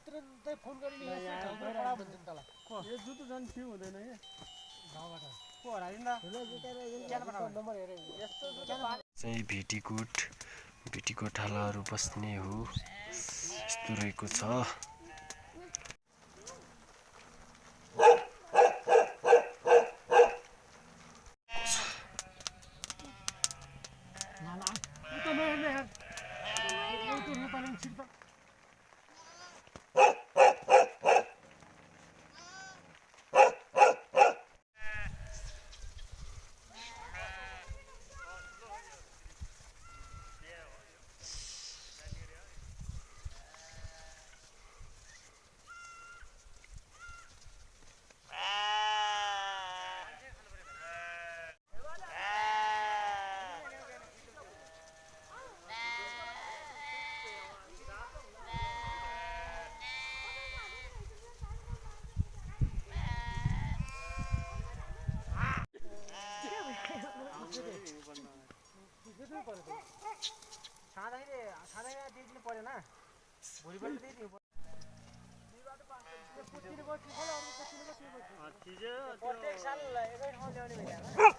तुरुन्तै फोन गर्ने यसै ठाउँमा पडा भन्छ नि तल यो जुत्तो झन् फिउ हुँदैन के गाउँबाट को हराइदिँदा नम्बर हेरे यस्तो चाहिँ भेटीकोट हालाहरू बस्ने हो यस्तो रहेको छ छाँदाखेरि दिनु परेन भोलिपल्ट दिनु प्रत्येक साल एकै ठाउँ ल्याउने भइहाल्छ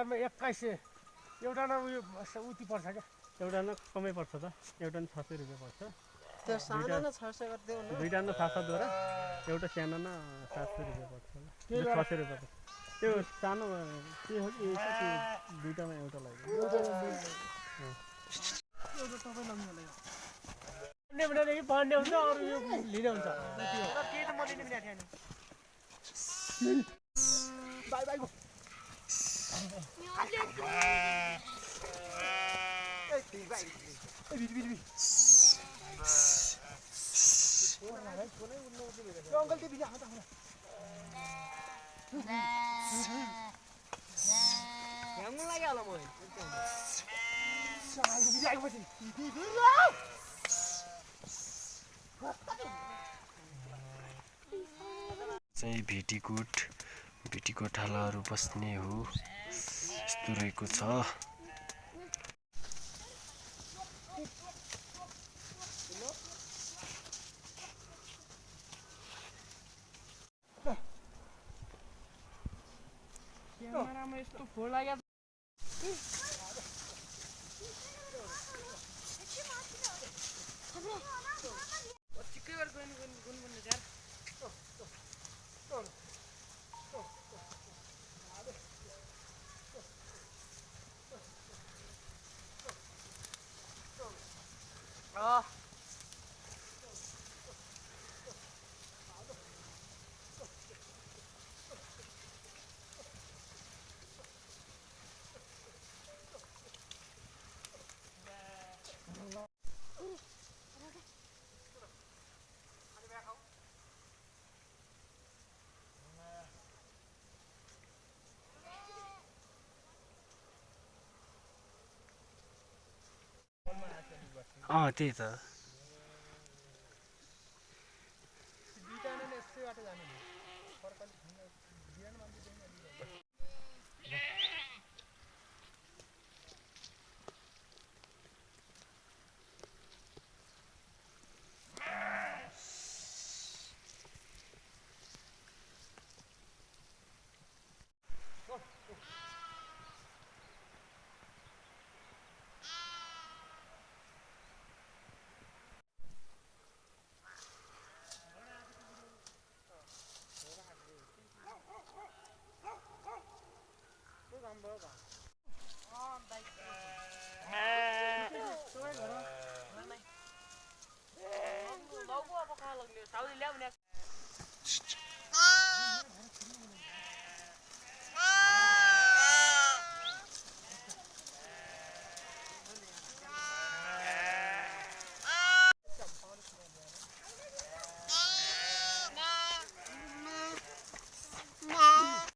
मा 2100 एउटा न उयो उति पर्छ क्या एउटा न कमै पर्छ त एउटा न 600 रुपैयाँ पर्छ त्यो सानो न 600 गर्दै हुनु दुईटा न 700 द्वारा एउटा सानो न 700 रुपैयाँ पर्छ होला 600 रुपैयाँ पर्छ त्यो सानो के हो कि दुईटामा एउटा लाग्यो एउटा तपाईँ लग्नु होला यो भनेदेखि पढ्ने हुन्छ अरू यो लिने हुन्छ र के त म लिने पनि थिएन बाइ बाइ गो अंकल ती बिजा हां यांग लाग्यो होला म सागु बिजा आएको पछि चाहिँ भेटीकोट हालाहरू बस्ने हो यस्तो रहेको छ क्यामेरामा यस्तो फोड लाग्यो चिक्कै बार गुन भन्ने यार त्यही त साउदी ल्याउने